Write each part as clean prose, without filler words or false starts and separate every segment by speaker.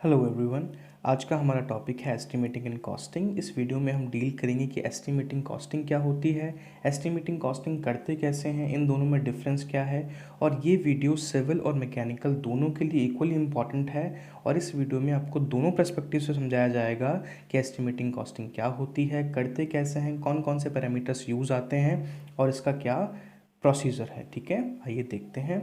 Speaker 1: Hello everyone. आज का हमारा टॉपिक है एस्टिमेटिंग एंड कॉस्टिंग। इस वीडियो में हम डील करेंगे कि एस्टिमेटिंग कॉस्टिंग क्या होती है, एस्टिमेटिंग कॉस्टिंग करते कैसे हैं, इन दोनों में डिफरेंस क्या है। और ये वीडियो सिविल और मैकेनिकल दोनों के लिए इक्वली इम्पॉर्टेंट है। और इस वीडियो में आपको दोनों पर्सपेक्टिव से समझाया जाएगा कि एस्टिमेटिंग कॉस्टिंग क्या होती है, करते कैसे हैं, कौन कौन से पैरामीटर्स यूज़ आते हैं और इसका क्या प्रोसीजर है। ठीक है, आइए देखते हैं।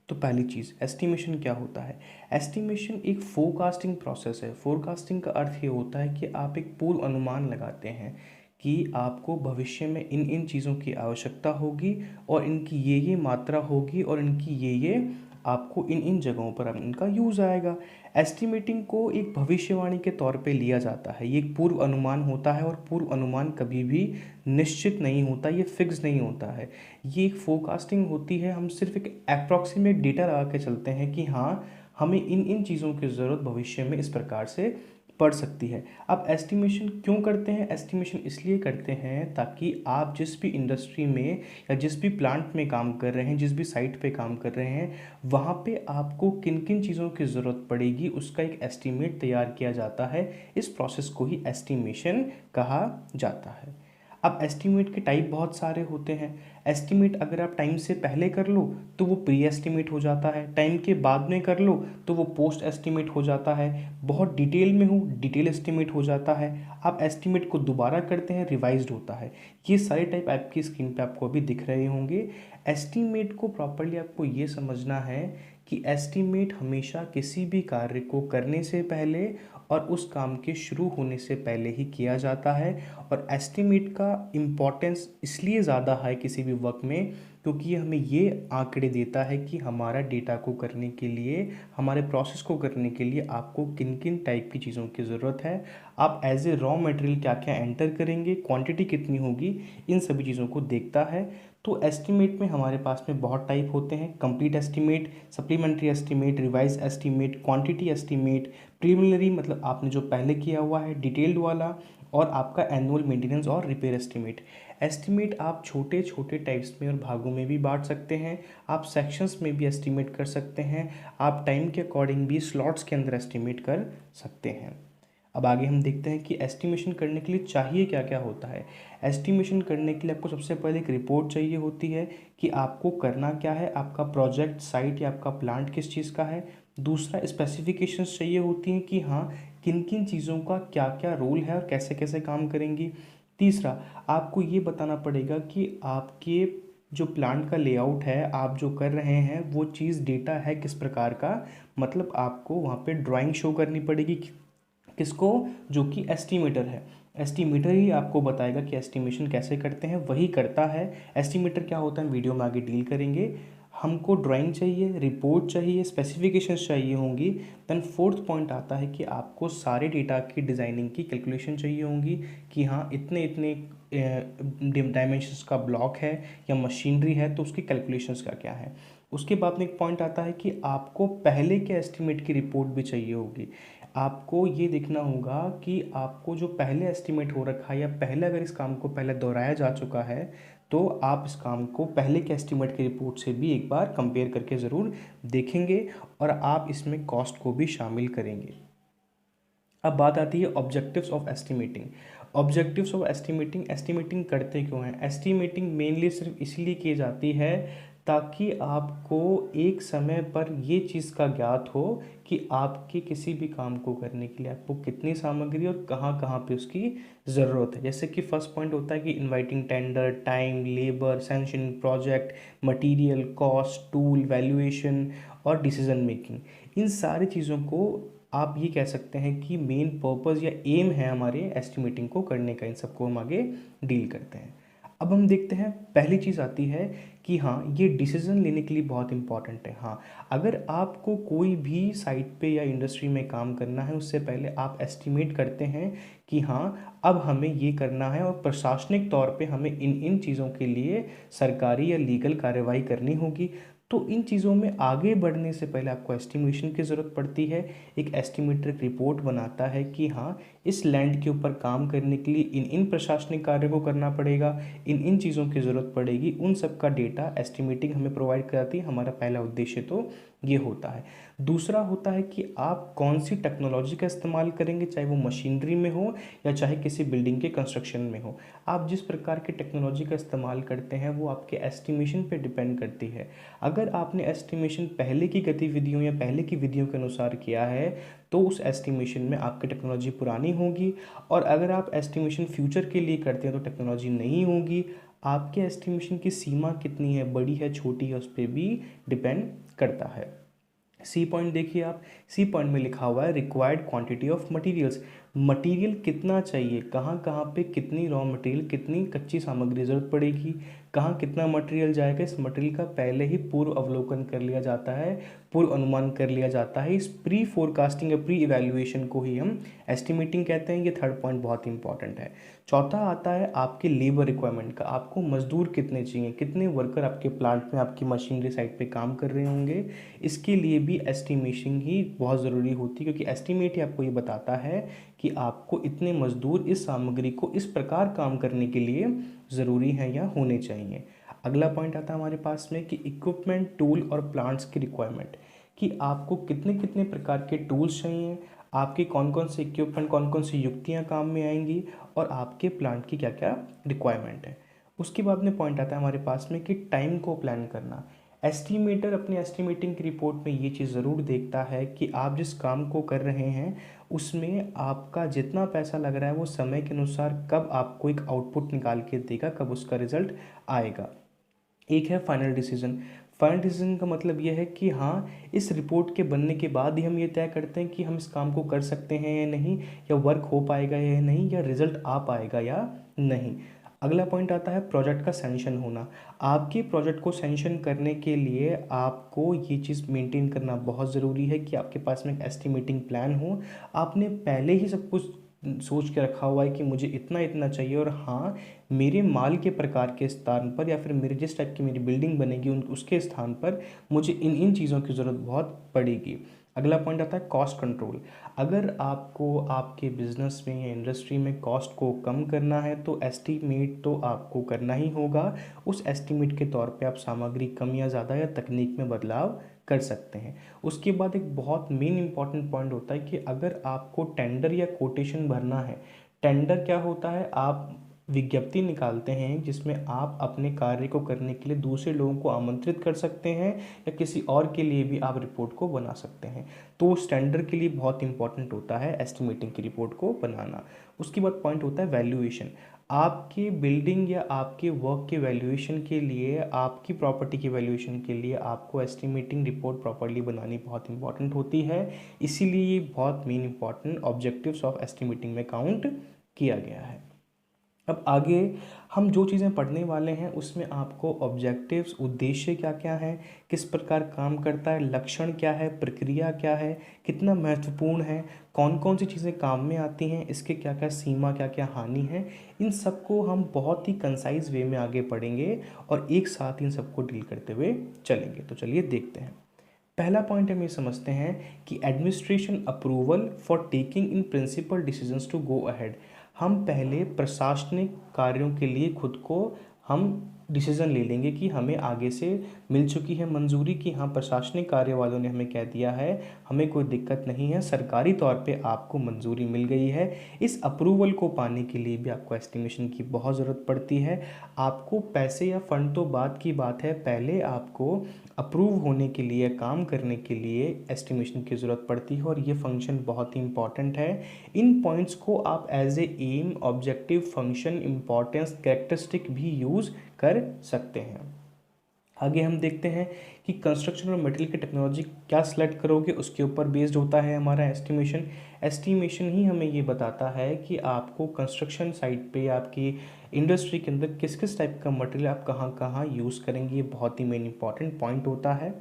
Speaker 1: तो पहली चीज़, एस्टिमेशन क्या होता है। एस्टिमेशन एक फोरकास्टिंग प्रोसेस है। फोरकास्टिंग का अर्थ ये होता है कि आप एक पूर्व अनुमान लगाते हैं कि आपको भविष्य में इन इन चीज़ों की आवश्यकता होगी और इनकी ये मात्रा होगी और इनकी ये आपको इन इन जगहों पर अब इनका यूज़ आएगा। एस्टिमेटिंग को एक भविष्यवाणी के तौर पे लिया जाता है। ये एक पूर्व अनुमान होता है और पूर्व अनुमान कभी भी निश्चित नहीं होता, ये फिक्स नहीं होता है। ये एक फोरकास्टिंग होती है। हम सिर्फ एक अप्रॉक्सीमेट डेटा लगा के चलते हैं कि हाँ, हमें इन इन चीज़ों की ज़रूरत भविष्य में इस प्रकार से पड़ सकती है। अब एस्टिमेशन क्यों करते हैं? एस्टिमेशन इसलिए करते हैं ताकि आप जिस भी इंडस्ट्री में या जिस भी प्लांट में काम कर रहे हैं, जिस भी साइट पे काम कर रहे हैं, वहाँ पे आपको किन किन चीज़ों की ज़रूरत पड़ेगी उसका एक एस्टिमेट तैयार किया जाता है। इस प्रोसेस को ही एस्टिमेशन कहा जाता है। अब एस्टिमेट के टाइप बहुत सारे होते हैं। एस्टिमेट अगर आप टाइम से पहले कर लो तो वो प्री एस्टिमेट हो जाता है, टाइम के बाद में कर लो तो वो पोस्ट एस्टिमेट हो जाता है, बहुत डिटेल में हो डिटेल एस्टिमेट हो जाता है, आप एस्टिमेट को दोबारा करते हैं रिवाइज्ड होता है। ये सारे टाइप आपकी स्क्रीन पे आपको अभी दिख रहे होंगे। एस्टिमेट को प्रॉपरली आपको ये समझना है कि एस्टिमेट हमेशा किसी भी कार्य को करने से पहले और उस काम के शुरू होने से पहले ही किया जाता है। और एस्टिमेट का इम्पॉर्टेंस इसलिए ज़्यादा है किसी भी वर्क में क्योंकि ये हमें ये आंकड़े देता है कि हमारा डेटा को करने के लिए, हमारे प्रोसेस को करने के लिए आपको किन किन टाइप की चीज़ों की ज़रूरत है, आप एज ए रॉ मटेरियल क्या क्या एंटर करेंगे, क्वांटिटी कितनी होगी, इन सभी चीज़ों को देखता है। तो एस्टिमेट में हमारे पास में बहुत टाइप होते हैं। Complete estimate, supplementary estimate, revise estimate, quantity estimate, preliminary मतलब आपने जो पहले किया हुआ है, डिटेल्ड वाला, और आपका एनुअल मेंटेनेंस और रिपेयर एस्टिमेट। एस्टिमेट आप छोटे छोटे टाइप्स में और भागों में भी बांट सकते हैं, आप सेक्शंस में भी एस्टिमेट कर सकते हैं, आप टाइम के अकॉर्डिंग भी स्लॉट्स के अंदर एस्टिमेट कर सकते हैं। अब आगे हम देखते हैं कि एस्टिमेशन करने के लिए चाहिए क्या क्या होता है। एस्टिमेशन करने के लिए आपको सबसे पहले एक रिपोर्ट चाहिए होती है कि आपको करना क्या है, आपका प्रोजेक्ट साइट या आपका प्लांट किस चीज़ का है। दूसरा, स्पेसिफिकेशंस चाहिए होती हैं कि हाँ, किन किन चीज़ों का क्या क्या रोल है और कैसे कैसे काम करेंगी। तीसरा, आपको ये बताना पड़ेगा कि आपके जो प्लांट का लेआउट है, आप जो कर रहे हैं वो चीज़ डेटा है किस प्रकार का, मतलब आपको वहाँ पे ड्राइंग शो करनी पड़ेगी किसको, जो कि एस्टिमेटर है। एस्टिमेटर ही आपको बताएगा कि एस्टिमेशन कैसे करते हैं, वही करता है। एस्टिमेटर क्या होता है वीडियो में आगे डील करेंगे। हमको ड्राइंग चाहिए, रिपोर्ट चाहिए, स्पेसिफिकेशंस चाहिए होंगी। देन फोर्थ पॉइंट आता है कि आपको सारे डेटा की डिज़ाइनिंग की कैलकुलेशन चाहिए होंगी कि हाँ, इतने इतने डायमेंशंस का ब्लॉक है या मशीनरी है तो उसकी कैलकुलेशंस का क्या है। उसके बाद में एक पॉइंट आता है कि आपको पहले के एस्टिमेट की रिपोर्ट भी चाहिए होगी। आपको ये देखना होगा कि आपको जो पहले एस्टिमेट हो रखा है या पहले अगर इस काम को पहले दोहराया जा चुका है तो आप इस काम को पहले के एस्टिमेट की रिपोर्ट से भी एक बार कंपेयर करके ज़रूर देखेंगे और आप इसमें कॉस्ट को भी शामिल करेंगे। अब बात आती है objectives of estimating. Objectives of estimating, estimating करते क्यों हैं? एस्टिमेटिंग मेनली सिर्फ इसलिए की जाती है ताकि आपको एक समय पर ये चीज़ का ज्ञात हो कि आपके किसी भी काम को करने के लिए आपको कितनी सामग्री और कहाँ कहाँ पे उसकी ज़रूरत है। जैसे कि फर्स्ट पॉइंट होता है कि inviting tender, time, labour, sanctioning project, material, cost, tool, valuation और डिसीजन मेकिंग। इन सारी चीज़ों को आप ये कह सकते हैं कि मेन पर्पस या एम है हमारे एस्टिमेटिंग को करने का। इन सबको हम आगे डील करते हैं। अब हम देखते हैं, पहली चीज़ आती है कि हाँ, ये डिसीज़न लेने के लिए बहुत इंपॉर्टेंट है। हाँ, अगर आपको कोई भी साइट पे या इंडस्ट्री में काम करना है उससे पहले आप एस्टिमेट करते हैं कि हाँ, अब हमें ये करना है और प्रशासनिक तौर पे हमें इन इन चीज़ों के लिए सरकारी या लीगल कार्रवाई करनी होगी। तो इन चीज़ों में आगे बढ़ने से पहले आपको एस्टिमेशन की ज़रूरत पड़ती है। एक एस्टिमेटर एक रिपोर्ट बनाता है कि हाँ, इस लैंड के ऊपर काम करने के लिए इन इन प्रशासनिक कार्यों को करना पड़ेगा, इन इन चीज़ों की ज़रूरत पड़ेगी। उन सब का डेटा एस्टिमेटिंग हमें प्रोवाइड कराती है। हमारा पहला उद्देश्य तो ये होता है। दूसरा होता है कि आप कौन सी टेक्नोलॉजी का इस्तेमाल करेंगे, चाहे वो मशीनरी में हो या चाहे किसी बिल्डिंग के कंस्ट्रक्शन में हो। आप जिस प्रकार की टेक्नोलॉजी का इस्तेमाल करते हैं वो आपके एस्टिमेशन पे डिपेंड करती है। अगर आपने एस्टिमेशन पहले की गतिविधियों या पहले की विधियों के अनुसार किया है तो उस एस्टिमेशन में आपकी टेक्नोलॉजी पुरानी होगी, और अगर आप एस्टिमेशन फ्यूचर के लिए करते हैं तो टेक्नोलॉजी नहीं होगी। आपके एस्टिमेशन की सीमा कितनी है, बड़ी है छोटी है, उस पर भी डिपेंड करता है। सी पॉइंट देखिए आप, सी पॉइंट में लिखा हुआ है required quantity of materials. Material कितना चाहिए, कहाँ कहाँ पे कितनी रॉ मटेरियल, कितनी कच्ची सामग्री ज़रूरत पड़ेगी, कहाँ कितना मटेरियल जाएगा, इस मटेरियल का पहले ही पूर्व अवलोकन कर लिया जाता है, पूर्व अनुमान कर लिया जाता है। इस प्री फोरकास्टिंग या प्री इवैल्यूएशन को ही हम एस्टिमेटिंग कहते हैं। ये थर्ड पॉइंट बहुत इंपॉर्टेंट है। चौथा आता है आपके लेबर रिक्वायरमेंट का, आपको मजदूर कितने चाहिए, कितने वर्कर आपके प्लांट में आपकी मशीनरी साइट पे काम कर रहे होंगे। इसके लिए भी एस्टिमेशन ही बहुत ज़रूरी होती है, क्योंकि एस्टिमेट ही आपको ये बताता है कि आपको इतने मजदूर इस सामग्री को इस प्रकार काम करने के लिए ज़रूरी हैं या होने चाहिए। अगला पॉइंट आता है हमारे पास में कि इक्विपमेंट, टूल और प्लांट्स की रिक्वायरमेंट, कि आपको कितने कितने प्रकार के टूल्स चाहिए, आपके कौन कौन से इक्विपमेंट, कौन कौन सी युक्तियाँ काम में आएंगी, और आपके प्लांट की क्या क्या रिक्वायरमेंट है। उसके बाद में पॉइंट आता है हमारे पास में कि टाइम को प्लान करना। एस्टिमेटर अपने एस्टिमेटिंग की रिपोर्ट में ये चीज़ ज़रूर देखता है कि आप जिस काम को कर रहे हैं उसमें आपका जितना पैसा लग रहा है वो समय के अनुसार कब आपको एक आउटपुट निकाल के देगा, कब उसका रिजल्ट आएगा। एक है फाइनल डिसीजन। फाइनल डिसीजन का मतलब यह है कि हाँ, इस रिपोर्ट के बनने के बाद ही हम ये तय करते हैं कि हम इस काम को कर सकते हैं या नहीं, या वर्क हो पाएगा या नहीं, या रिजल्ट आ पाएगा या नहीं। अगला पॉइंट आता है प्रोजेक्ट का सैंक्शन होना। आपके प्रोजेक्ट को सैंक्शन करने के लिए आपको ये चीज़ मेंटेन करना बहुत ज़रूरी है कि आपके पास में एक एस्टिमेटिंग प्लान हो। आपने पहले ही सब कुछ सोच के रखा हुआ है कि मुझे इतना इतना चाहिए, और हाँ, मेरे माल के प्रकार के स्थान पर या फिर मेरे जिस टाइप की मेरी बिल्डिंग बनेगी उसके स्थान पर मुझे इन इन चीज़ों की ज़रूरत बहुत पड़ेगी। अगला पॉइंट आता है कॉस्ट कंट्रोल। अगर आपको आपके बिजनेस में या इंडस्ट्री में कॉस्ट को कम करना है तो एस्टीमेट तो आपको करना ही होगा। उस एस्टीमेट के तौर पे आप सामग्री कम या ज़्यादा या तकनीक में बदलाव कर सकते हैं। उसके बाद एक बहुत मेन इंपॉर्टेंट पॉइंट होता है कि अगर आपको टेंडर या कोटेशन भरना है। टेंडर क्या होता है, आप विज्ञप्ति निकालते हैं जिसमें आप अपने कार्य को करने के लिए दूसरे लोगों को आमंत्रित कर सकते हैं, या किसी और के लिए भी आप रिपोर्ट को बना सकते हैं। तो स्टैंडर्ड के लिए बहुत इंपॉर्टेंट होता है एस्टिमेटिंग की रिपोर्ट को बनाना। उसके बाद पॉइंट होता है वैल्यूएशन। आपकी बिल्डिंग या आपके वर्क के वैल्यूएशन के लिए, आपकी प्रॉपर्टी की वैल्यूएशन के लिए आपको एस्टिमेटिंग रिपोर्ट प्रॉपर्ली बनानी बहुत इंपॉर्टेंट होती है। इसीलिए ये बहुत main important objectives of estimating में काउंट किया गया है। अब आगे हम जो चीज़ें पढ़ने वाले हैं उसमें आपको ऑब्जेक्टिव्स, उद्देश्य क्या क्या है, किस प्रकार काम करता है, लक्षण क्या है, प्रक्रिया क्या है, कितना महत्वपूर्ण है, कौन कौन सी चीज़ें काम में आती हैं, इसके क्या क्या सीमा, क्या क्या हानि है, इन सबको हम बहुत ही कंसाइज वे में आगे पढ़ेंगे और एक साथ इन सबको डील करते हुए चलेंगे। तो चलिए देखते हैं। पहला पॉइंट हम ये समझते हैं कि administration approval for taking in principle decisions to go ahead. हम पहले प्रशासनिक कार्यों के लिए खुद को हम डिसीज़न ले लेंगे कि हमें आगे से मिल चुकी है मंजूरी कि हाँ, प्रशासनिक कार्य वालों ने हमें कह दिया है, हमें कोई दिक्कत नहीं है, सरकारी तौर पे आपको मंजूरी मिल गई है। इस अप्रूवल को पाने के लिए भी आपको एस्टिमेशन की बहुत ज़रूरत पड़ती है। आपको पैसे या फंड तो बाद की बात है, पहले आपको अप्रूव होने के लिए, काम करने के लिए एस्टिमेशन की ज़रूरत पड़ती है, और ये फंक्शन बहुत ही इंपॉर्टेंट है। इन पॉइंट्स को आप as a aim, objective, function, importance, characteristic भी यूज़ कर सकते हैं। आगे हम देखते हैं कि कंस्ट्रक्शन और मटेरियल की टेक्नोलॉजी क्या सिलेक्ट करोगे, उसके ऊपर बेस्ड होता है हमारा एस्टिमेशन। एस्टिमेशन ही हमें ये बताता है कि आपको कंस्ट्रक्शन साइट पे, आपकी इंडस्ट्री के अंदर किस किस टाइप का मटेरियल आप कहाँ कहाँ यूज़ करेंगे। ये बहुत ही मेन इंपॉर्टेंट पॉइंट होता है।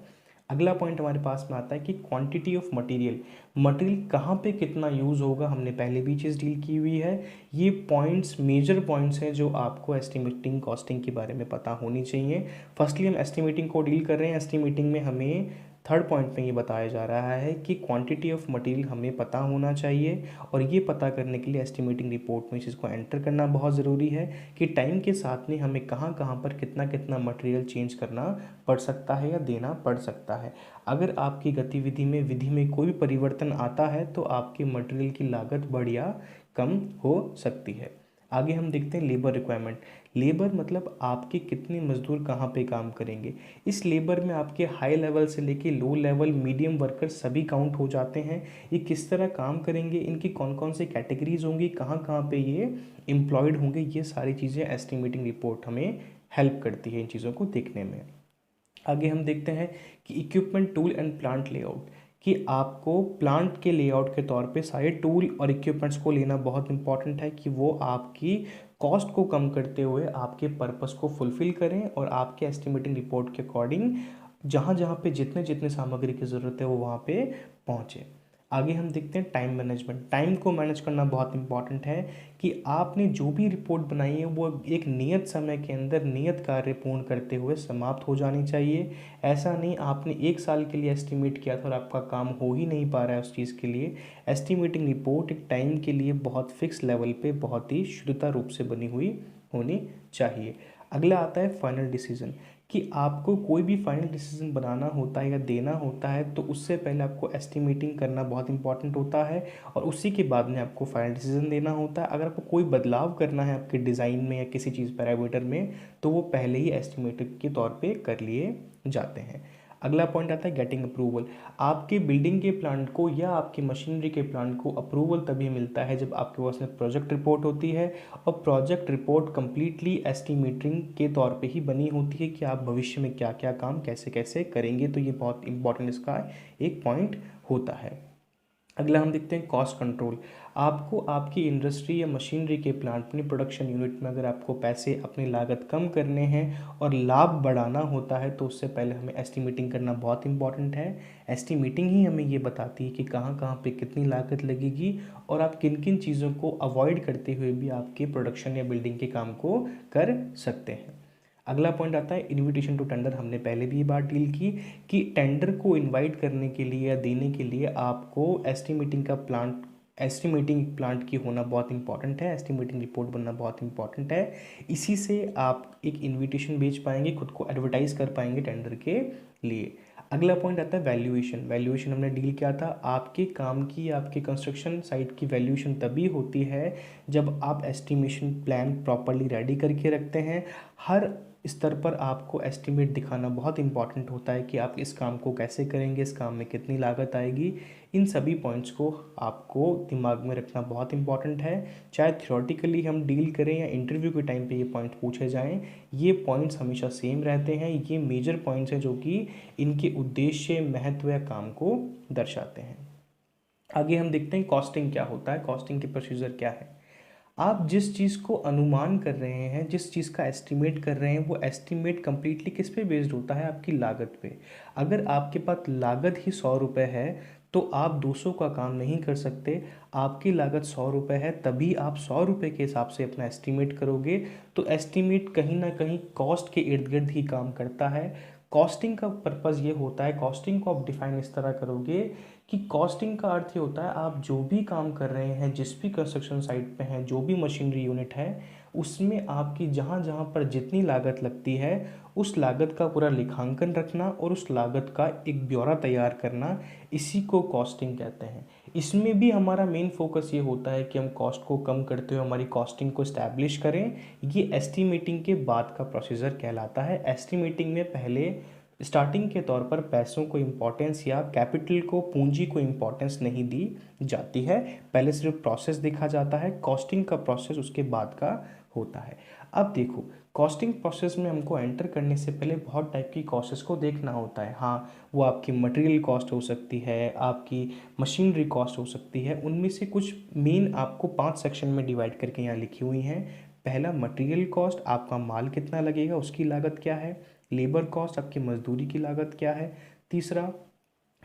Speaker 1: अगला पॉइंट हमारे पास में आता है कि क्वांटिटी ऑफ मटेरियल। मटेरियल कहाँ पे कितना यूज़ होगा, हमने पहले भी चीज़ डील की हुई है। ये पॉइंट्स मेजर पॉइंट्स हैं जो आपको एस्टिमेटिंग कॉस्टिंग के बारे में पता होनी चाहिए। फर्स्टली हम एस्टिमेटिंग को डील कर रहे हैं। एस्टिमेटिंग में हमें थर्ड पॉइंट में ये बताया जा रहा है कि क्वांटिटी ऑफ मटेरियल हमें पता होना चाहिए, और ये पता करने के लिए एस्टिमेटिंग रिपोर्ट में इस चीज़ को एंटर करना बहुत ज़रूरी है कि टाइम के साथ में हमें कहाँ कहाँ पर कितना कितना मटेरियल चेंज करना पड़ सकता है या देना पड़ सकता है। अगर आपकी गतिविधि में विधि में कोई भी परिवर्तन आता है तो आपके मटेरियल की लागत बढ़ या कम हो सकती है। आगे हम देखते हैं लेबर रिक्वायरमेंट। लेबर मतलब आपके कितने मजदूर कहाँ पे काम करेंगे। इस लेबर में आपके हाई लेवल से लेके लो लेवल मीडियम वर्कर सभी काउंट हो जाते हैं। ये किस तरह काम करेंगे, इनकी कौन कौन सी कैटेगरीज होंगी, कहाँ कहाँ पे ये एम्प्लॉयड होंगे, ये सारी चीज़ें एस्टिमेटिंग रिपोर्ट हमें हेल्प करती है इन चीज़ों को देखने में। आगे हम देखते हैं कि equipment tool and plant layout, कि आपको प्लांट के लेआउट के तौर पे सारे टूल और इक्विपमेंट्स को लेना बहुत इंपॉर्टेंट है कि वो आपकी कॉस्ट को कम करते हुए आपके पर्पस को फुलफिल करें और आपके एस्टिमेटिंग रिपोर्ट के अकॉर्डिंग जहाँ जहाँ पे जितने जितने सामग्री की ज़रूरत है वो वहाँ पे पहुँचे। आगे हम देखते हैं टाइम मैनेजमेंट। टाइम को मैनेज करना बहुत इंपॉर्टेंट है कि आपने जो भी रिपोर्ट बनाई है वो एक नियत समय के अंदर नियत कार्य पूर्ण करते हुए समाप्त हो जानी चाहिए। ऐसा नहीं आपने 1 साल के लिए एस्टिमेट किया था और आपका काम हो ही नहीं पा रहा है उस चीज़ के लिए। एस्टिमेटिंग रिपोर्ट एक टाइम के लिए बहुत फिक्स लेवल पे बहुत ही शुद्धता रूप से बनी हुई होनी चाहिए। अगला आता है फाइनल डिसीजन, कि आपको कोई भी फाइनल डिसीजन बनाना होता है या देना होता है तो उससे पहले आपको एस्टिमेटिंग करना बहुत इंपॉर्टेंट होता है और उसी के बाद में आपको फाइनल डिसीजन देना होता है। अगर आपको कोई बदलाव करना है आपके डिज़ाइन में या किसी चीज़ पैरामीटर में तो वो पहले ही एस्टिमेटेड के तौर पे कर लिए जाते हैं। अगला पॉइंट आता है गेटिंग अप्रूवल। आपके बिल्डिंग के प्लांट को या आपकी मशीनरी के प्लांट को अप्रूवल तभी मिलता है जब आपके पास में प्रोजेक्ट रिपोर्ट होती है, और प्रोजेक्ट रिपोर्ट कंप्लीटली एस्टिमेटिंग के तौर पे ही बनी होती है कि आप भविष्य में क्या क्या काम कैसे कैसे करेंगे। तो ये बहुत इंपॉर्टेंट इसका एक पॉइंट होता है। अगला हम देखते हैं कॉस्ट कंट्रोल। आपको आपकी इंडस्ट्री या मशीनरी के प्लांट अपनी प्रोडक्शन यूनिट में अगर आपको पैसे अपनी लागत कम करने हैं और लाभ बढ़ाना होता है तो उससे पहले हमें एस्टिमेटिंग करना बहुत इंपॉर्टेंट है। एस्टिमेटिंग ही हमें ये बताती है कि कहाँ कहाँ पे कितनी लागत लगेगी और आप किन किन चीज़ों को अवॉइड करते हुए भी आपके प्रोडक्शन या बिल्डिंग के काम को कर सकते हैं। अगला पॉइंट आता है इनविटेशन टू टेंडर। हमने पहले भी ये बात डील की कि टेंडर को इनवाइट करने के लिए या देने के लिए आपको एस्टिमेटिंग प्लांट की होना बहुत इंपॉर्टेंट है, एस्टिमेटिंग रिपोर्ट बनना बहुत इंपॉर्टेंट है। इसी से आप एक इनविटेशन भेज पाएंगे, खुद को एडवर्टाइज कर पाएंगे टेंडर के लिए। अगला पॉइंट आता है वैल्यूएशन। वैल्यूएशन हमने डील किया था, आपके काम की आपके कंस्ट्रक्शन साइट की वैल्यूएशन तभी होती है जब आप एस्टिमेशन प्लान प्रॉपरली रेडी करके रखते हैं। हर स्तर पर आपको एस्टिमेट दिखाना बहुत इंपॉर्टेंट होता है कि आप इस काम को कैसे करेंगे, इस काम में कितनी लागत आएगी। इन सभी पॉइंट्स को आपको दिमाग में रखना बहुत इंपॉर्टेंट है। चाहे थ्योरेटिकली हम डील करें या इंटरव्यू के टाइम पे ये पॉइंट पूछे जाएं, ये पॉइंट्स हमेशा सेम रहते हैं। ये मेजर पॉइंट्स हैं जो कि इनके उद्देश्य, महत्व या काम को दर्शाते हैं। आगे हम देखते हैं कॉस्टिंग क्या होता है, कॉस्टिंग के प्रोसीजर क्या है। आप जिस चीज़ को अनुमान कर रहे हैं, जिस चीज़ का एस्टिमेट कर रहे हैं, वो एस्टिमेट कम्प्लीटली किस पे बेस्ड होता है, आपकी लागत पे। अगर आपके पास लागत ही 100 रुपये है तो आप 200 का काम नहीं कर सकते। आपकी लागत 100 रुपये है तभी आप 100 रुपये के हिसाब से अपना एस्टिमेट करोगे। तो एस्टिमेट कहीं ना कहीं कॉस्ट के इर्द गिर्द ही काम करता है। कॉस्टिंग का पर्पज़ ये होता है, कॉस्टिंग को आप डिफाइन इस तरह करोगे कि कॉस्टिंग का अर्थ ये होता है आप जो भी काम कर रहे हैं, जिस भी कंस्ट्रक्शन साइट पे हैं, जो भी मशीनरी यूनिट है, उसमें आपकी जहाँ जहाँ पर जितनी लागत लगती है उस लागत का पूरा लेखांकन रखना और उस लागत का एक ब्यौरा तैयार करना, इसी को कॉस्टिंग कहते हैं। इसमें भी हमारा मेन फोकस ये होता है कि हम कॉस्ट को कम करते हुए हमारी कॉस्टिंग को इस्टेब्लिश करें। ये एस्टिमेटिंग के बाद का प्रोसीजर कहलाता है। एस्टिमेटिंग में पहले स्टार्टिंग के तौर पर पैसों को इम्पोर्टेंस या कैपिटल को, पूंजी को इम्पोर्टेंस नहीं दी जाती है। पहले सिर्फ प्रोसेस देखा जाता है, कॉस्टिंग का प्रोसेस उसके बाद का होता है। अब देखो, कॉस्टिंग प्रोसेस में हमको एंटर करने से पहले बहुत टाइप की कॉस्ट्स को देखना होता है। हाँ, वो आपकी मटेरियल कॉस्ट हो सकती है, आपकी मशीनरी कॉस्ट हो सकती है। उनमें से कुछ मेन आपको 5 सेक्शन में डिवाइड करके यहाँ लिखी हुई हैं। पहला मटेरियल कॉस्ट, आपका माल कितना लगेगा उसकी लागत क्या है। लेबर कॉस्ट, आपकी मजदूरी की लागत क्या है। तीसरा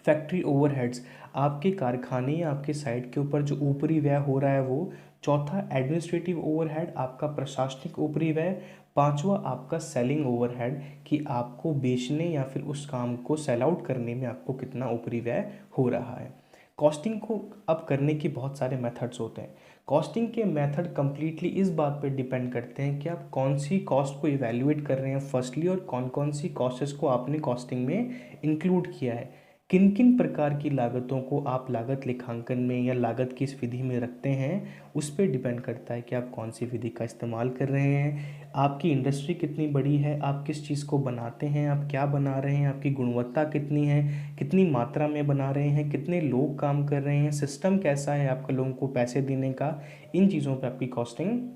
Speaker 1: फैक्ट्री ओवरहेड्स, आपके कारखाने या आपके साइट के ऊपर जो ऊपरी व्यय हो रहा है वो। चौथा एडमिनिस्ट्रेटिव ओवरहेड, आपका प्रशासनिक ऊपरी व्यय। पांचवा आपका सेलिंग ओवरहेड, कि आपको बेचने या फिर उस काम को सेल आउट करने में आपको कितना ऊपरी व्यय हो रहा है। कॉस्टिंग को अब करने के बहुत सारे मेथड्स होते हैं। कॉस्टिंग के मेथड कंप्लीटली इस बात पे डिपेंड करते हैं कि आप कौन सी कॉस्ट को इवैल्यूएट कर रहे हैं फर्स्टली, और कौन कौन सी कॉस्ट्स को आपने कॉस्टिंग में इंक्लूड किया है। किन किन प्रकार की लागतों को आप लागत लेखांकन में या लागत की इस विधि में रखते हैं, उस पर डिपेंड करता है कि आप कौन सी विधि का इस्तेमाल कर रहे हैं, आपकी इंडस्ट्री कितनी बड़ी है, आप किस चीज़ को बनाते हैं, आप क्या बना रहे हैं, आपकी गुणवत्ता कितनी है, कितनी मात्रा में बना रहे हैं, कितने लोग काम कर रहे हैं, सिस्टम कैसा है आपका लोगों को पैसे देने का। इन चीज़ों पर आपकी कॉस्टिंग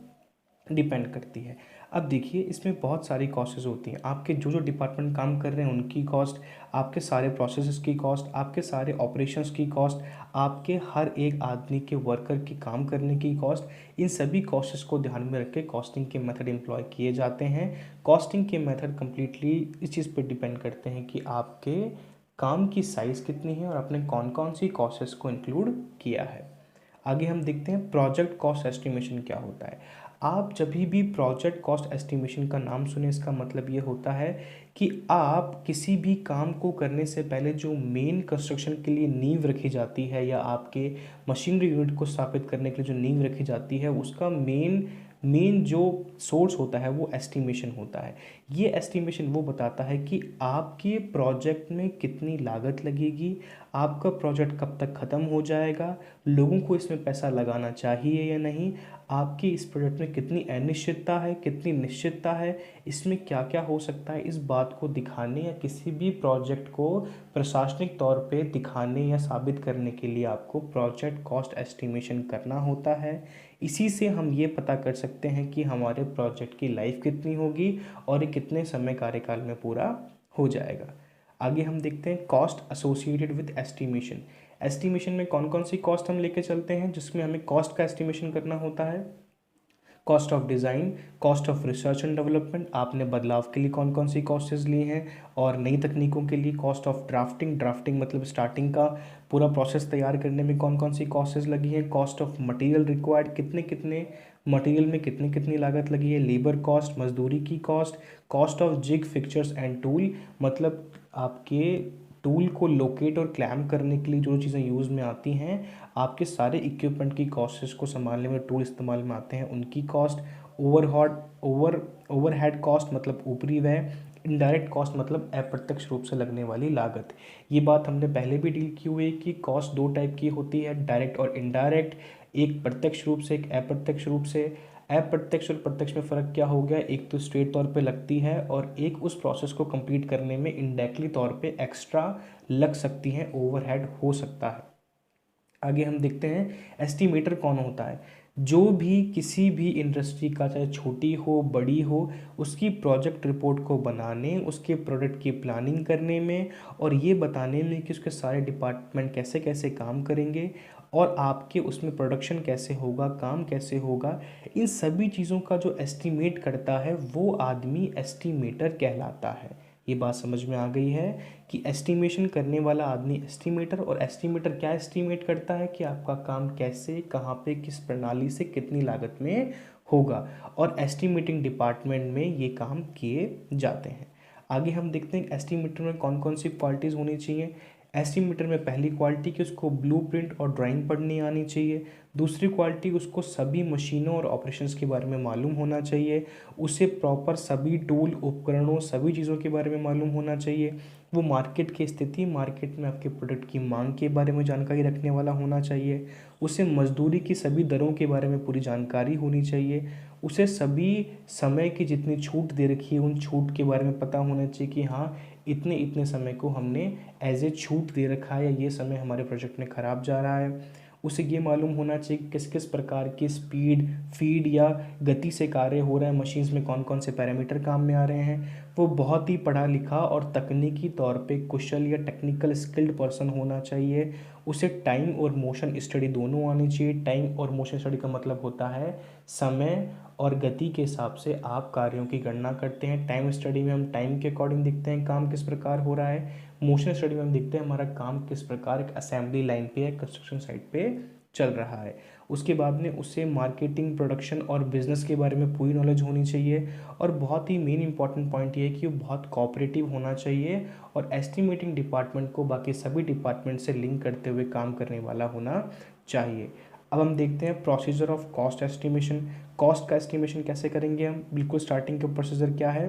Speaker 1: डिपेंड करती है। अब देखिए, इसमें बहुत सारी कॉस्टेस होती हैं। आपके जो जो डिपार्टमेंट काम कर रहे हैं उनकी कॉस्ट, आपके सारे प्रोसेसेस की कॉस्ट, आपके सारे ऑपरेशंस की कॉस्ट, आपके हर एक आदमी के वर्कर की काम करने की कॉस्ट, इन सभी कॉस्ट्स को ध्यान में रख के कॉस्टिंग के मेथड एम्प्लॉय किए जाते हैं। कॉस्टिंग के मेथड कम्प्लीटली इस चीज़ पर डिपेंड करते हैं कि आपके काम की साइज़ कितनी है और आपने कौन कौन सी कॉस्ट्स को इंक्लूड किया है। आगे हम देखते हैं प्रोजेक्ट कॉस्ट एस्टिमेशन क्या होता है। आप जब भी प्रोजेक्ट कॉस्ट एस्टिमेशन का नाम सुने, इसका मतलब ये होता है कि आप किसी भी काम को करने से पहले जो मेन कंस्ट्रक्शन के लिए नींव रखी जाती है, या आपके मशीनरी यूनिट को स्थापित करने के लिए जो नींव रखी जाती है, उसका मेन जो सोर्स होता है वो एस्टिमेशन होता है। ये एस्टिमेशन वो बताता है कि आपके प्रोजेक्ट में कितनी लागत लगेगी, आपका प्रोजेक्ट कब तक ख़त्म हो जाएगा, लोगों को इसमें पैसा लगाना चाहिए या नहीं, आपकी इस प्रोजेक्ट में कितनी अनिश्चितता है, कितनी निश्चितता है, इसमें क्या क्या हो सकता है। इस बात को दिखाने या किसी भी प्रोजेक्ट को प्रशासनिक तौर पे दिखाने या साबित करने के लिए आपको प्रोजेक्ट कॉस्ट एस्टिमेशन करना होता है। इसी से हम ये पता कर सकते हैं कि हमारे प्रोजेक्ट की लाइफ कितनी होगी और ये कितने समय कार्यकाल में पूरा हो जाएगा। आगे हम देखते हैं cost associated with estimation. Estimation में कौन कौन सी कॉस्ट हम लेके चलते हैं, जिसमें हमें कॉस्ट का एस्टिमेशन करना होता है। Cost of design, cost of research and development, आपने बदलाव के लिए कौन कौन सी कॉस्टेज ली हैं, और नई तकनीकों के लिए कॉस्ट ऑफ ड्राफ्टिंग, मतलब स्टार्टिंग का पूरा प्रोसेस तैयार करने में कौन कौन सी कॉस्टेज लगी हैं। कॉस्ट ऑफ मटेरियल रिक्वायर्ड, कितने कितने मटेरियल में कितनी कितनी लागत लगी है। लेबर कॉस्ट, मजदूरी की cost. Cost of jig, fixtures and tool, मतलब आपके टूल को लोकेट और क्लैम करने के लिए जो चीज़ें यूज़ में आती हैं, आपके सारे इक्विपमेंट की कॉस्ट्स को संभालने में टूल इस्तेमाल में आते हैं, उनकी कॉस्ट। ओवरहेड कॉस्ट मतलब ऊपरी व्यय। इनडायरेक्ट कॉस्ट मतलब अप्रत्यक्ष रूप से लगने वाली लागत। ये बात हमने पहले भी डील की हुई है कि कॉस्ट दो टाइप की होती है, डायरेक्ट और इनडायरेक्ट, एक प्रत्यक्ष रूप से, एक अप्रत्यक्ष रूप से। अप्रत्यक्ष और प्रत्यक्ष में फ़र्क क्या हो गया, एक तो स्ट्रेट तौर पे लगती है और एक उस प्रोसेस को कंप्लीट करने में इनडायरेक्टली तौर पे एक्स्ट्रा लग सकती हैं, ओवरहेड हो सकता है। आगे हम देखते हैं एस्टिमेटर कौन होता है। जो भी किसी भी इंडस्ट्री का, चाहे छोटी हो बड़ी हो, उसकी प्रोजेक्ट रिपोर्ट को बनाने, उसके प्रोडक्ट की प्लानिंग करने में और ये बताने में कि उसके सारे डिपार्टमेंट कैसे कैसे काम करेंगे और आपके उसमें प्रोडक्शन कैसे होगा, काम कैसे होगा, इन सभी चीज़ों का जो एस्टिमेट करता है वो आदमी एस्टिमेटर कहलाता है। ये बात समझ में आ गई है कि एस्टिमेशन करने वाला आदमी एस्टिमेटर, और एस्टिमेटर क्या एस्टिमेट करता है कि आपका काम कैसे, कहाँ पे, किस प्रणाली से, कितनी लागत में होगा, और एस्टिमेटिंग डिपार्टमेंट में ये काम किए जाते हैं। आगे हम देखते हैं एस्टिमेटर में कौन कौन सी क्वालिटीज़ होनी चाहिए। एस्टिमेटर में पहली क्वालिटी कि उसको ब्लूप्रिंट और ड्राइंग पढ़नी आनी चाहिए। दूसरी क्वालिटी, उसको सभी मशीनों और ऑपरेशंस के बारे में मालूम होना चाहिए। उसे प्रॉपर सभी टूल, उपकरणों, सभी चीज़ों के बारे में मालूम होना चाहिए। वो मार्केट की स्थिति, मार्केट में आपके प्रोडक्ट की मांग के बारे में जानकारी रखने वाला होना चाहिए। उसे मजदूरी की सभी दरों के बारे में पूरी जानकारी होनी चाहिए। उसे सभी समय की जितनी छूट दे रखी है उन छूट के बारे में पता होना चाहिए कि हाँ, इतने इतने समय को हमने एज ए छूट दे रखा है, या ये समय हमारे प्रोजेक्ट में ख़राब जा रहा है। उसे ये मालूम होना चाहिए कि किस किस प्रकार की स्पीड, फीड या गति से कार्य हो रहा है, मशीन्स में कौन कौन से पैरामीटर काम में आ रहे हैं। वो बहुत ही पढ़ा लिखा और तकनीकी तौर पे कुशल या टेक्निकल स्किल्ड पर्सन होना चाहिए। उसे टाइम और मोशन स्टडी दोनों आनी चाहिए। टाइम और मोशन स्टडी का मतलब होता है समय और गति के हिसाब से आप कार्यों की गणना करते हैं। टाइम स्टडी में हम टाइम के अकॉर्डिंग देखते हैं काम किस प्रकार हो रहा है। मोशन स्टडी में हम देखते हैं हमारा काम किस प्रकार एक असेंबली लाइन पे या कंस्ट्रक्शन साइट पे चल रहा है। उसके बाद में उसे मार्केटिंग, प्रोडक्शन और बिज़नेस के बारे में पूरी नॉलेज होनी चाहिए। और बहुत ही मेन इंपॉर्टेंट पॉइंट ये है कि वो बहुत कोऑपरेटिव होना चाहिए और एस्टिमेटिंग डिपार्टमेंट को बाकी सभी डिपार्टमेंट से लिंक करते हुए काम करने वाला होना चाहिए। अब हम देखते हैं procedure of cost estimation. Cost का एस्टिमेशन कैसे करेंगे हम, बिल्कुल स्टार्टिंग का प्रोसीजर क्या है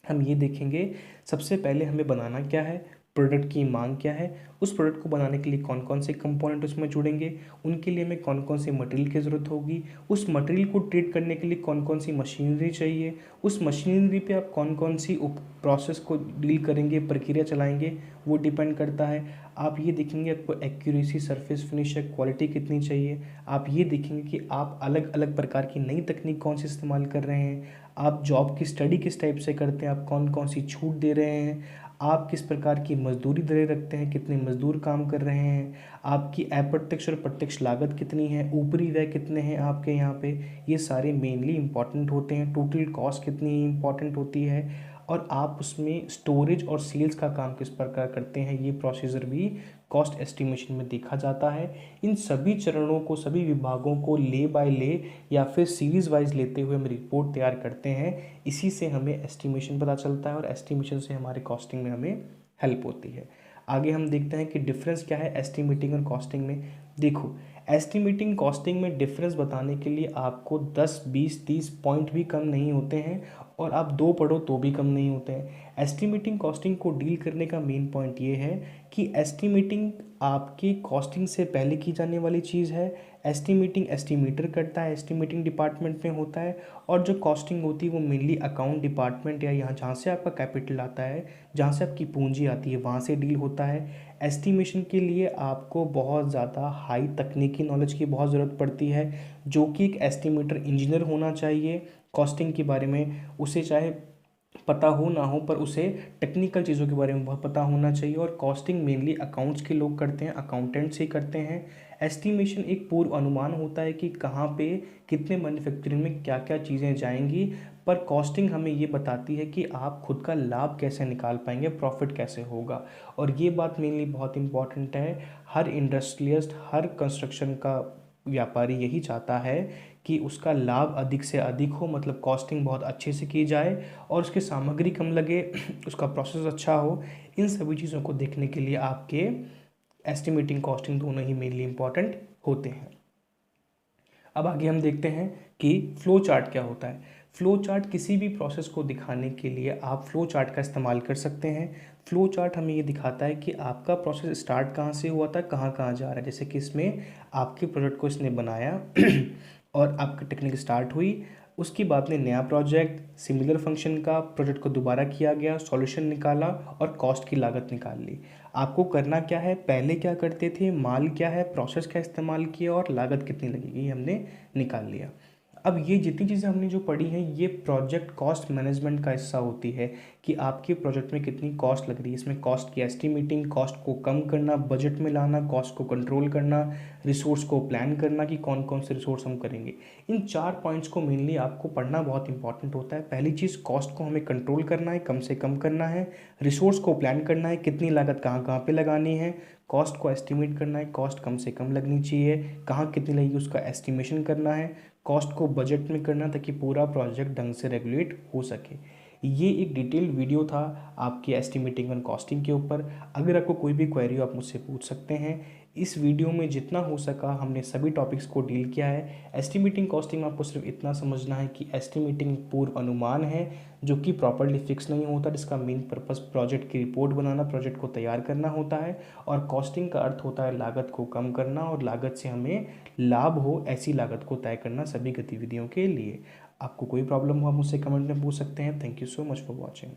Speaker 1: हम ये देखेंगे। सबसे पहले हमें बनाना क्या है, प्रोडक्ट की मांग क्या है, उस प्रोडक्ट को बनाने के लिए कौन कौन से कंपोनेंट उसमें जुड़ेंगे, उनके लिए हमें कौन कौन सी मटेरियल की ज़रूरत होगी, उस मटेरियल को ट्रीट करने के लिए कौन कौन सी मशीनरी चाहिए, उस मशीनरी पे आप कौन कौन सी प्रोसेस को डील करेंगे, प्रक्रिया चलाएंगे, वो डिपेंड करता है। आप ये देखेंगे आपको एक्यूरेसी, सरफेस फिनिश है, क्वालिटी कितनी चाहिए। आप ये देखेंगे कि आप अलग अलग प्रकार की नई तकनीक कौन सी इस्तेमाल कर रहे हैं, आप जॉब की स्टडी किस टाइप से करते हैं, आप कौन कौन सी छूट दे रहे हैं, आप किस प्रकार की मजदूरी दरें रखते हैं, कितने मजदूर काम कर रहे हैं, आपकी अप्रत्यक्ष और प्रत्यक्ष लागत कितनी है, ऊपरी व्यय कितने हैं आपके यहाँ पे, ये सारे मेनली इंपॉर्टेंट होते हैं। टोटल कॉस्ट कितनी इंपॉर्टेंट होती है और आप उसमें स्टोरेज और सेल्स का काम किस प्रकार करते हैं, ये प्रोसीजर भी कॉस्ट एस्टिमेशन में देखा जाता है। इन सभी चरणों को, सभी विभागों को ले बाय ले या फिर सीरीज वाइज लेते हुए हम रिपोर्ट तैयार करते हैं। इसी से हमें एस्टिमेशन पता चलता है और एस्टिमेशन से हमारे कॉस्टिंग में हमें हेल्प होती है। आगे हम देखते हैं कि डिफरेंस क्या है एस्टिमेटिंग और कॉस्टिंग में। देखो, एस्टिमेटिंग कॉस्टिंग में डिफरेंस बताने के लिए आपको 10, 20, 30 पॉइंट भी कम नहीं होते हैं और आप 2 पढ़ो तो भी कम नहीं होते हैं। एस्टिमेटिंग कॉस्टिंग को डील करने का मेन पॉइंट ये है कि एस्टिमेटिंग आपकी कॉस्टिंग से पहले की जाने वाली चीज़ है। एस्टिमेटिंग एस्टिमेटर करता है, एस्टिमेटिंग डिपार्टमेंट में होता है। और जो कॉस्टिंग होती है वो मेनली अकाउंट डिपार्टमेंट या यहाँ जहाँ से आपका कैपिटल आता है, जहाँ से आपकी पूंजी आती है, वहाँ से डील होता है। एस्टिमेशन के लिए आपको बहुत ज़्यादा हाई तकनीकी नॉलेज की बहुत ज़रूरत पड़ती है, जो कि एक एस्टिमेटर इंजीनियर होना चाहिए। कॉस्टिंग के बारे में उसे चाहे पता हो ना हो, पर उसे टेक्निकल चीज़ों के बारे में बहुत पता होना चाहिए। और कॉस्टिंग मेनली अकाउंट्स के लोग करते हैं, अकाउंटेंट्स ही करते हैं। एस्टिमेशन एक पूर्व अनुमान होता है कि कहाँ पे कितने मैन्युफैक्चरिंग में क्या क्या चीज़ें जाएंगी, पर कॉस्टिंग हमें ये बताती है कि आप खुद का लाभ कैसे निकाल पाएंगे, प्रॉफिट कैसे होगा। और ये बात मेनली बहुत इंपॉर्टेंट है। हर इंडस्ट्रियलिस्ट, हर कंस्ट्रक्शन का व्यापारी यही चाहता है कि उसका लाभ अधिक से अधिक हो, मतलब कॉस्टिंग बहुत अच्छे से की जाए और उसकी सामग्री कम लगे, उसका प्रोसेस अच्छा हो। इन सभी चीज़ों को देखने के लिए आपके एस्टिमेटिंग कॉस्टिंग दोनों ही मेनली इंपॉर्टेंट होते हैं। अब आगे हम देखते हैं कि फ्लो चार्ट क्या होता है। फ्लो चार्ट किसी भी प्रोसेस को दिखाने के लिए आप फ्लो चार्ट का इस्तेमाल कर सकते हैं। फ्लो चार्ट हमें ये दिखाता है कि आपका प्रोसेस स्टार्ट कहाँ से हुआ था, कहाँ कहाँ जा रहा है। जैसे कि इसमें आपके प्रोडक्ट को इसने बनाया और आपकी टेक्निक स्टार्ट हुई, उसके बाद में नया प्रोजेक्ट सिमिलर फंक्शन का प्रोजेक्ट को दोबारा किया गया, सॉल्यूशन निकाला और कॉस्ट की लागत निकाल ली। आपको करना क्या है, पहले क्या करते थे, माल क्या है, प्रोसेस का इस्तेमाल किया और लागत कितनी लगेगी हमने निकाल लिया। अब ये जितनी चीज़ें हमने जो पढ़ी हैं ये प्रोजेक्ट कॉस्ट मैनेजमेंट का हिस्सा होती है कि आपके प्रोजेक्ट में कितनी कॉस्ट लग रही है। इसमें कॉस्ट की एस्टिमेटिंग, कॉस्ट को कम करना, बजट में लाना, कॉस्ट को कंट्रोल करना, रिसोर्स को प्लान करना कि कौन कौन से रिसोर्स हम करेंगे। इन 4 पॉइंट्स को मेनली आपको पढ़ना बहुत इंपॉर्टेंट होता है। पहली चीज़, कॉस्ट को हमें कंट्रोल करना है, कम से कम करना है। रिसोर्स को प्लान करना है, कितनी लागत कहाँ कहाँ पे लगानी है। कॉस्ट को एस्टिमेट करना है, कॉस्ट कम से कम लगनी चाहिए, कहाँ कितनी लगेगी उसका एस्टिमेशन करना है। कॉस्ट को बजट में करना ताकि पूरा प्रोजेक्ट ढंग से रेगुलेट हो सके। ये एक डिटेल्ड वीडियो था आपकी एस्टिमेटिंग एंड कॉस्टिंग के ऊपर। अगर आपको कोई भी क्वेरी हो आप मुझसे पूछ सकते हैं। इस वीडियो में जितना हो सका हमने सभी टॉपिक्स को डील किया है। एस्टिमेटिंग कॉस्टिंग में आपको सिर्फ इतना समझना है कि एस्टिमेटिंग पूर्व अनुमान है जो कि प्रॉपर्ली फिक्स नहीं होता, जिसका मेन पर्पस प्रोजेक्ट की रिपोर्ट बनाना, प्रोजेक्ट को तैयार करना होता है। और कॉस्टिंग का अर्थ होता है लागत को कम करना और लागत से हमें लाभ हो ऐसी लागत को तय करना सभी गतिविधियों के लिए। आपको कोई प्रॉब्लम हो आप मुझसे कमेंट में पूछ सकते हैं। Thank you so much for watching.